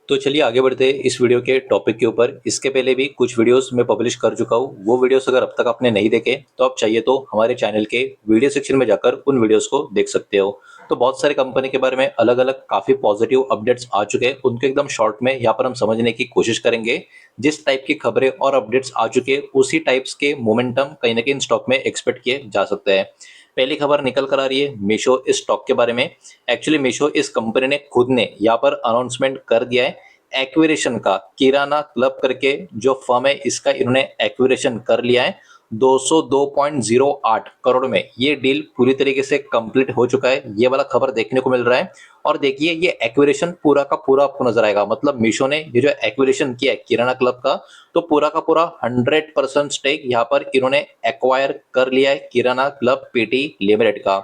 तो चलिए आगे बढ़ते हैं इस वीडियो के टॉपिक के ऊपर। इसके पहले भी कुछ वीडियोस मैं पब्लिश कर चुका हूँ। वो वीडियोस अगर अब तक आपने नहीं देखे तो आप चाहिए तो हमारे चैनल के वीडियो सेक्शन में जाकर उन वीडियोस को देख सकते हो। तो बहुत सारे कंपनी के बारे में अलग अलग काफी पॉजिटिव अपडेट्स आ चुके हैं, उनको एकदम शॉर्ट में यहाँ पर हम समझने की कोशिश करेंगे। जिस टाइप की खबरें और अपडेट्स आ चुके हैं उसी टाइप्स के मोमेंटम कहीं ना कहीं इन स्टॉक में एक्सपेक्ट किए जा सकते हैं। पहली खबर निकल कर आ रही है मीशो इस स्टॉक के बारे में। एक्चुअली मीशो इस कंपनी ने खुद ने यहाँ पर अनाउंसमेंट कर दिया है एक्विरेशन का। किराना क्लब करके जो फर्म है इसका इन्होंने एक्विरेशन कर लिया है 202.08 करोड़ में। ये डील पूरी तरीके से कंप्लीट हो चुका है, ये वाला खबर देखने को मिल रहा है। और देखिए ये एक्विरेशन पूरा का पूरा आपको नजर आएगा, मतलब मीशो ने ये जो एक्विरेशन किया है किराना क्लब का, तो पूरा का पूरा 100% स्टेक यहाँ पर इन्होंने एक्वायर कर लिया है किराना क्लब पीटी लिमिटेड का।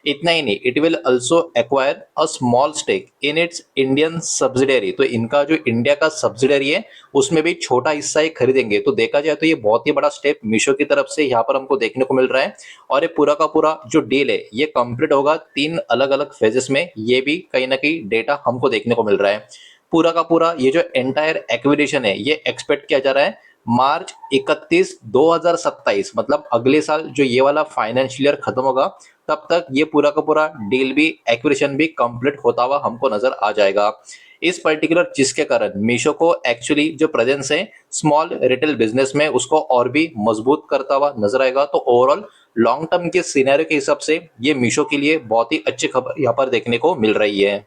इतना ही नहीं, it will also acquire a small stake in its Indian subsidiary. तो इनका जो इंडिया का सब्सिडरी है उसमें भी छोटा हिस्सा ही खरीदेंगे। तो देखा जाए तो ये बहुत ही बड़ा स्टेप मीशो की तरफ से यहाँ पर हमको देखने को मिल रहा है। और ये पूरा का पूरा जो डील है ये कंप्लीट होगा 3 अलग अलग फेजेस में, ये भी कहीं ना कहीं डेटा हमको देखने को मिल रहा है। पूरा का पूरा ये जो एंटायर एक्विजिशन है ये एक्सपेक्ट किया जा रहा है मार्च 31 2027, मतलब अगले साल जो ये वाला फाइनेंशियल ईयर खत्म होगा तब तक ये पूरा का पूरा डील भी एक्विजिशन भी कंप्लीट होता हुआ हमको नजर आ जाएगा। इस पर्टिकुलर चीज के कारण मीशो को एक्चुअली जो प्रेजेंस है स्मॉल रिटेल बिजनेस में उसको और भी मजबूत करता हुआ नजर आएगा। तो ओवरऑल लॉन्ग टर्म के सिनेरियो के हिसाब से ये मीशो के लिए बहुत ही अच्छी खबर यहाँ पर देखने को मिल रही है।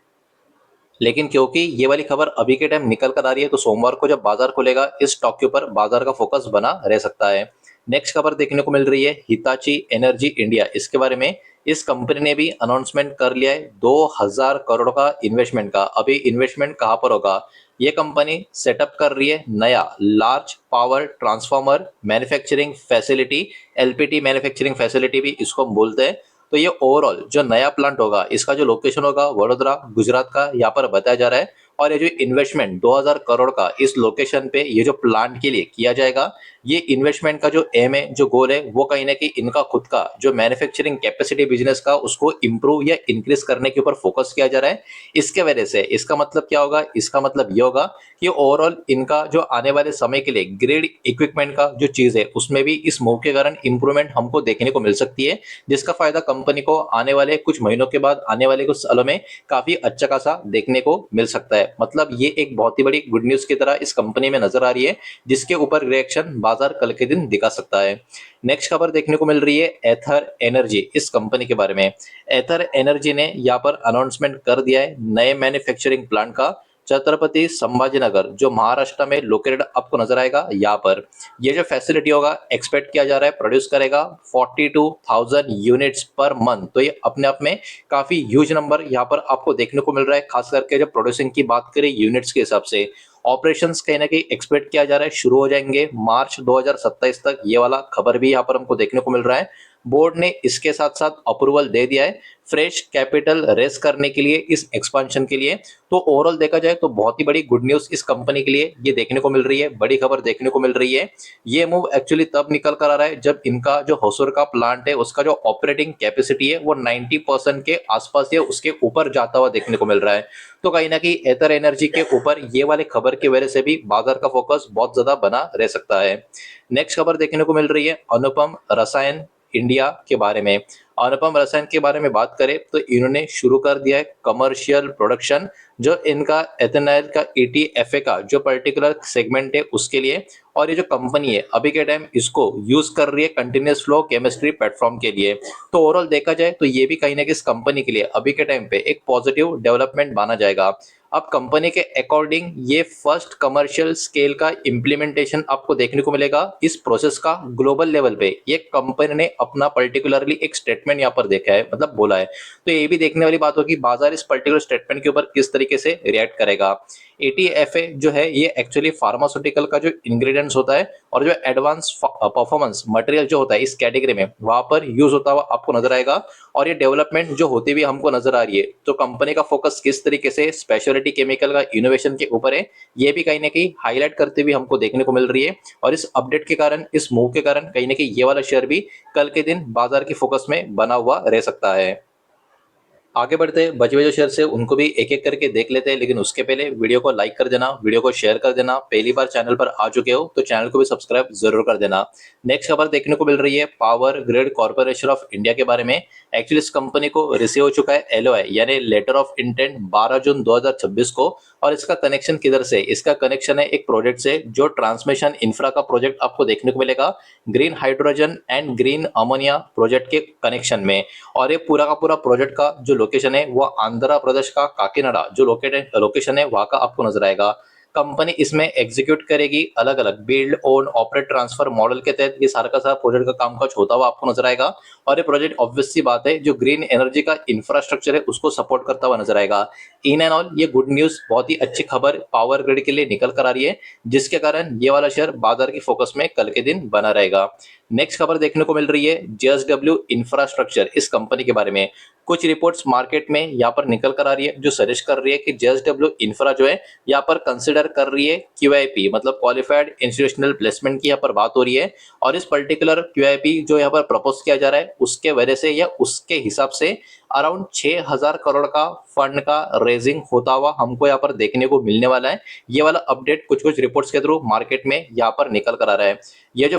लेकिन क्योंकि ये वाली खबर अभी के टाइम निकल कर आ रही है तो सोमवार को जब बाजार खुलेगा इस स्टॉक के ऊपर बाजार का फोकस बना रह सकता है। नेक्स्ट खबर देखने को मिल रही है हिताची एनर्जी इंडिया, इसके बारे में। इस कंपनी ने भी अनाउंसमेंट कर लिया है 2000 करोड़ का इन्वेस्टमेंट का। अभी इन्वेस्टमेंट कहां पर होगा, ये कंपनी सेटअप कर रही है नया large power transformer manufacturing facility, LPT manufacturing facility भी इसको बोलते हैं। तो ये ओवरऑल जो नया प्लांट होगा इसका जो लोकेशन होगा वडोदरा गुजरात का यहाँ पर बताया जा रहा है। और ये जो इन्वेस्टमेंट 2000 करोड़ का इस लोकेशन पे ये जो प्लांट के लिए किया जाएगा, ये इन्वेस्टमेंट का जो एम है जो गोल है वो कहीं ना कहीं इनका खुद का जो मैन्युफैक्चरिंग कैपेसिटी बिजनेस का उसको इंप्रूव या इंक्रीज करने के ऊपर फोकस किया जा रहा है। इसके वजह से इसका मतलब क्या होगा, इसका मतलब ये होगा कि ओवरऑल इनका जो आने वाले समय के लिए ग्रेड इक्विपमेंट का जो चीज है उसमें भी इस मूव के कारण इंप्रूवमेंट हमको देखने को मिल सकती है, जिसका फायदा कंपनी को आने वाले कुछ महीनों के बाद आने वाले कुछ सालों में काफी अच्छा खासा देखने को मिल सकता है। मतलब ये एक बहुत ही बड़ी गुड न्यूज की तरह इस कंपनी में नजर आ रही है, जिसके ऊपर रिएक्शन बाजार कल के दिन दिखा सकता है। नेक्स्ट खबर देखने को मिल रही है एथर एनर्जी इस कंपनी के बारे में। एथर एनर्जी ने यहाँ पर अनाउंसमेंट कर दिया है नए मैन्युफैक्चरिंग प्लांट का छत्रपति संभाजीनगर जो महाराष्ट्र में लोकेटेड आपको नजर आएगा। यहाँ पर ये जो फैसिलिटी होगा एक्सपेक्ट किया जा रहा है प्रोड्यूस करेगा 42,000 यूनिट्स पर मंथ। तो ये अपने आप में काफी ह्यूज नंबर यहाँ पर आपको देखने को मिल रहा है, खास करके जब प्रोड्यूसिंग की बात करें यूनिट्स के हिसाब से। ऑपरेशंस कहीं ना कहीं एक्सपेक्ट किया जा रहा है शुरू हो जाएंगे मार्च 2027 तक, ये वाला खबर भी यहाँ पर हमको देखने को मिल रहा है। बोर्ड ने इसके साथ साथ अप्रूवल दे दिया है फ्रेश कैपिटल रेस करने के लिए इस एक्सपांशन के लिए। तो ओवरऑल देखा जाए तो बहुत ही बड़ी गुड न्यूज इस कंपनी के लिए ये देखने को मिल रही है, बड़ी खबर देखने को मिल रही है। ये मूव एक्चुअली तब निकल कर आ रहा है जब इनका जो होसुर का प्लांट है उसका जो ऑपरेटिंग कैपेसिटी है वो 90% के आसपास या उसके ऊपर जाता हुआ देखने को मिल रहा है। तो कहीं ना कहीं एथर एनर्जी के ऊपर ये वाले खबर की वजह से भी बाजार का फोकस बहुत ज्यादा बना रह सकता है। नेक्स्ट खबर देखने को मिल रही है अनुपम रसायन इंडिया के बारे में। अनुपम रसायन के बारे में बात करें तो इन्होंने शुरू कर दिया है कमर्शियल प्रोडक्शन जो इनका एथेनॉल का ईटीएफए का जो पर्टिकुलर सेगमेंट है उसके लिए। और ये जो कंपनी है अभी के टाइम इसको यूज कर रही है कंटिन्यूस फ्लो केमिस्ट्री प्लेटफॉर्म के लिए। तो ओवरऑल देखा जाए तो ये भी कहीं ना कहीं इस कंपनी के लिए अभी के टाइम पे एक पॉजिटिव डेवलपमेंट माना जाएगा। अब कंपनी के अकॉर्डिंग ये फर्स्ट कमर्शियल स्केल का इम्प्लीमेंटेशन आपको देखने को मिलेगा इस प्रोसेस का ग्लोबल लेवल पे। ये कंपनी ने अपना पर्टिकुलरली एक स्टेटमेंट यहाँ पर देखा है, मतलब बोला है। तो ये भी देखने वाली बात होगी बाजार इस पर्टिकुलर स्टेटमेंट के ऊपर किस तरीके से रिएक्ट करेगा। एटीएफए जो है ये एक्चुअली फार्मास्यूटिकल का जो इंग्रेडिएंट्स होता है और जो एडवांस परफॉर्मेंस मटेरियल जो होता है इस कैटेगरी में वहां पर यूज होता हुआ आपको नजर आएगा। और ये डेवलपमेंट जो होती हुई हमको नजर आ रही है तो कंपनी का फोकस किस तरीके से स्पेशलिटी केमिकल का इनोवेशन के ऊपर है ये भी कहीं ना कहीं हाईलाइट करते हुए हमको देखने को मिल रही है। और इस अपडेट के कारण इस मूव के कारण कहीं ना कहीं ये वाला शेयर भी कल के दिन बाजार की फोकस में बना हुआ रह सकता है। आगे बढ़ते बचे हुए जो शेयर्स है उनको भी एक एक करके देख लेते हैं, लेकिन उसके पहले वीडियो को लाइक कर देना, वीडियो को शेयर कर देना। पहली बार चैनल पर आ चुके हो तो चैनल को भी सब्सक्राइब जरूर कर देना। नेक्स्ट खबर देखने को मिल रही है power grid corporation of India के बारे में। एक्चुअली इस कंपनी को रिसीव हो चुका है एलओआई यानी लेटर ऑफ इंटेंट 12 जून 2026 को। और इसका कनेक्शन किधर से? इसका कनेक्शन है एक प्रोजेक्ट से, जो ट्रांसमिशन इंफ्रा का प्रोजेक्ट आपको देखने को मिलेगा green hydrogen and green ammonia project के कनेक्शन में। और ये पूरा का पूरा प्रोजेक्ट का जो लोकेशन है वो आंध्र प्रदेश का काकीनाडा जो लोकेशन है वहां का आपको नजर आएगा। कंपनी इसमें एग्जीक्यूट करेगी अलग अलग build own operate transfer model के तहत ये सारा का सारा प्रोजेक्ट का कामकाज होता हुआ आपको नजर आएगा। और ये प्रोजेक्ट ऑब्वियस सी बात है जो ग्रीन एनर्जी का इंफ्रास्ट्रक्चर है उसको सपोर्ट करता हुआ नजर आएगा। इन एंड ऑल ये गुड न्यूज, बहुत ही अच्छी खबर पावर ग्रिड के लिए निकल कर आ रही है, जिसके कारण ये वाला शेयर बाजार की फोकस में कल के दिन बना रहेगा। नेक्स्ट खबर देखने को मिल रही है जेएसडब्ल्यू इंफ्रास्ट्रक्चर, इस कंपनी के बारे में। कुछ रिपोर्ट्स मार्केट में यहाँ पर निकल कर आ रही है जो सजेस्ट कर रही है कि जेएसडब्ल्यू इंफ्रा जो है यहाँ पर कंसिडर कर रही है क्यूआईपी मतलब क्वालिफाइड इंस्टीट्यूशनल प्लेसमेंट की यहाँ पर बात हो रही है। और इस पर्टिकुलर क्यूआईपी जो यहाँ पर प्रपोज किया जा रहा है उसके वजह से या उसके हिसाब से अराउंड 6000 करोड़ का फंड का रेजिंग होता हुआ हमको यहाँ पर देखने को मिलने वाला है। ये वाला अपडेट कुछ कुछ रिपोर्ट्स के थ्रू मार्केट में यहाँ पर निकल कर आ रहा है। ये जो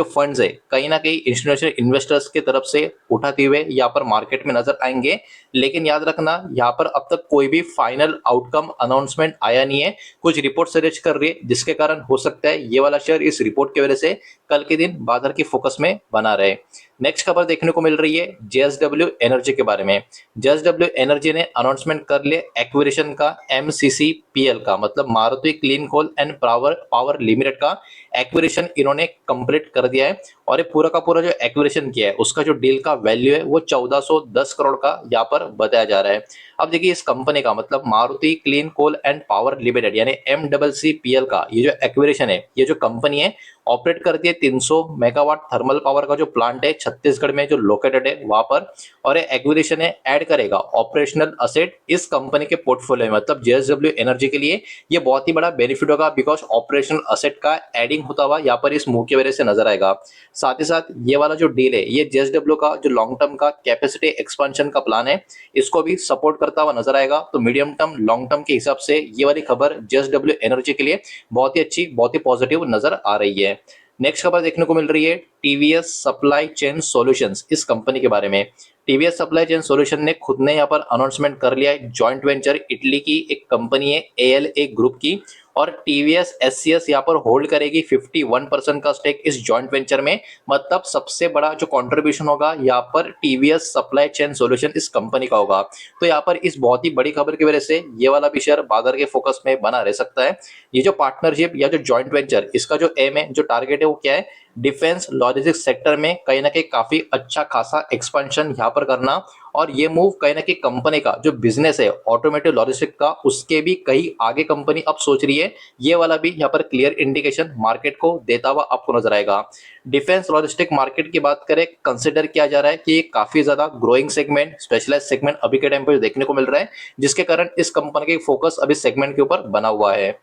फंड्स है कहीं ना कहीं इंस्टीट्यूशनल इन्वेस्टर्स की तरफ से उठाते हुए यहाँ पर मार्केट में नजर आएंगे। लेकिन याद रखना यहाँ पर अब तक कोई भी फाइनल आउटकम अनाउंसमेंट आया नहीं है। कुछ रिपोर्ट सजेस्ट कर रही है जिसके कारण हो सकता है ये वाला शेयर इस रिपोर्ट की वजह से कल के दिन बाजार की फोकस में बना रहे। नेक्स्ट खबर देखने को मिल रही है जेएसडब्ल्यू एनर्जी के बारे में। जेएसडब्ल्यू एनर्जी ने अनाउंसमेंट कर लिया एक्विजिशन का एमसीसीपीएल का मतलब Maruti Clean Coal and Power Limited का एक्विजिशन इन्होंने कंप्लीट कर दिया है। और ये पूरा का पूरा जो एक्विजिशन किया है उसका जो डील का वैल्यू है वो 1410 करोड़ का यहाँ पर बताया जा रहा है। अब देखिए इस कंपनी का मतलब Maruti Clean Coal and Power Limited यानी एमसीसीपीएल का ये जो एक्विजिशन है, ये जो कंपनी है ऑपरेट करती है 300 मेगावाट थर्मल पावर का जो प्लांट है छत्तीसगढ़ में जो लोकेटेड है वहां पर। और एक्विजिशन है ऐड करेगा ऑपरेशनल असेट इस कंपनी के पोर्टफोलियो में। मतलब जेएसडब्ल्यू एनर्जी के लिए ये बहुत ही बड़ा बेनिफिट होगा बिकॉज ऑपरेशनल असेट का एडिंग होता हुआ यहाँ पर इस मूव की वजह से नजर आएगा। साथ ही साथ ये वाला जो डील है ये जेएसडब्ल्यू का जो लॉन्ग टर्म का कैपेसिटी एक्सपेंशन का प्लान है इसको भी सपोर्ट करता हुआ नजर आएगा। तो मीडियम टर्म लॉन्ग टर्म के हिसाब से ये वाली खबर जेएसडब्ल्यू एनर्जी के लिए बहुत ही अच्छी, बहुत ही पॉजिटिव नजर आ रही है। नेक्स्ट खबर देखने को मिल रही है टीवीएस सप्लाई चेन सॉल्यूशंस, इस कंपनी के बारे में। टीवीएस सप्लाई चेन सॉल्यूशन ने खुद ने यहाँ पर अनाउंसमेंट कर लिया है जॉइंट वेंचर इटली की एक कंपनी है एएलए ग्रुप की। और टीवीएस एससीएस यहाँ पर होल्ड करेगी 51% का स्टेक इस जॉइंट वेंचर में। मतलब सबसे बड़ा जो कंट्रीब्यूशन होगा यहाँ पर टीवीएस सप्लाई चेन सॉल्यूशन इस कंपनी का होगा। तो यहाँ पर इस बहुत ही बड़ी खबर की वजह से ये वाला भी शेयर बाजार के फोकस में बना रह सकता है। ये जो पार्टनरशिप या जो जॉइंट वेंचर इसका जो एम है, जो टारगेट है वो क्या है? डिफेंस लॉजिस्टिक्स सेक्टर में कहीं ना कहीं काफी अच्छा खासा एक्सपेंशन यहाँ पर करना। और ये मूव कहीं ना कहीं कंपनी का जो बिजनेस है ऑटोमेटिव लॉजिस्टिक का उसके भी कहीं आगे कंपनी अब सोच रही है। ये वाला भी यहाँ पर क्लियर इंडिकेशन मार्केट को देता हुआ आपको नजर आएगा। डिफेंस लॉजिस्टिक मार्केट की बात करें, कंसिडर किया जा रहा है कि ये काफी ज्यादा ग्रोइंग सेगमेंट, स्पेशलाइज सेगमेंट अभी के टाइम पर देखने को मिल रहा है, जिसके कारण इस कंपनी का फोकस अभी सेगमेंट के ऊपर बना हुआ है।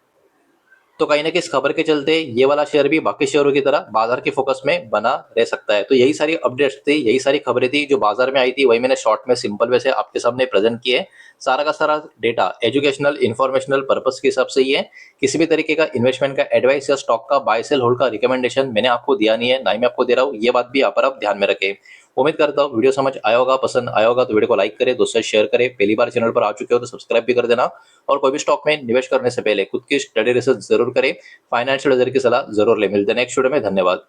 तो कहीं ना कहीं इस खबर के चलते ये वाला शेयर भी बाकी शेयरों की तरह बाजार के फोकस में बना रह सकता है। तो यही सारी अपडेट्स थी, यही सारी खबरें थी जो बाजार में आई थी, वही मैंने शॉर्ट में सिंपल वे से आपके सामने प्रेजेंट किए। सारा का सारा डेटा एजुकेशनल इन्फॉर्मेशनल पर्पस के हिसाब से ही है। किसी भी तरीके का इन्वेस्टमेंट का एडवाइस या स्टॉक का बाय सेल होल्ड का रिकमेंडेशन मैंने आपको दिया नहीं है, ना ही मैं आपको दे रहा हूँ। ये बात भी यहाँ पर आप ध्यान में रखें। उम्मीद करता हूँ वीडियो समझ आया होगा, पसंद आया होगा तो वीडियो को लाइक करें, दोस्तों से शेयर करें। पहली बार चैनल पर आ चुके हो तो सब्सक्राइब भी कर देना। और कोई भी स्टॉक में निवेश करने से पहले खुद की स्टडी रिसर्च जरूर करें, फाइनेंशियल एडवाइजर की सलाह जरूर ले। मिलते हैं नेक्स्ट वीडियो में, धन्यवाद।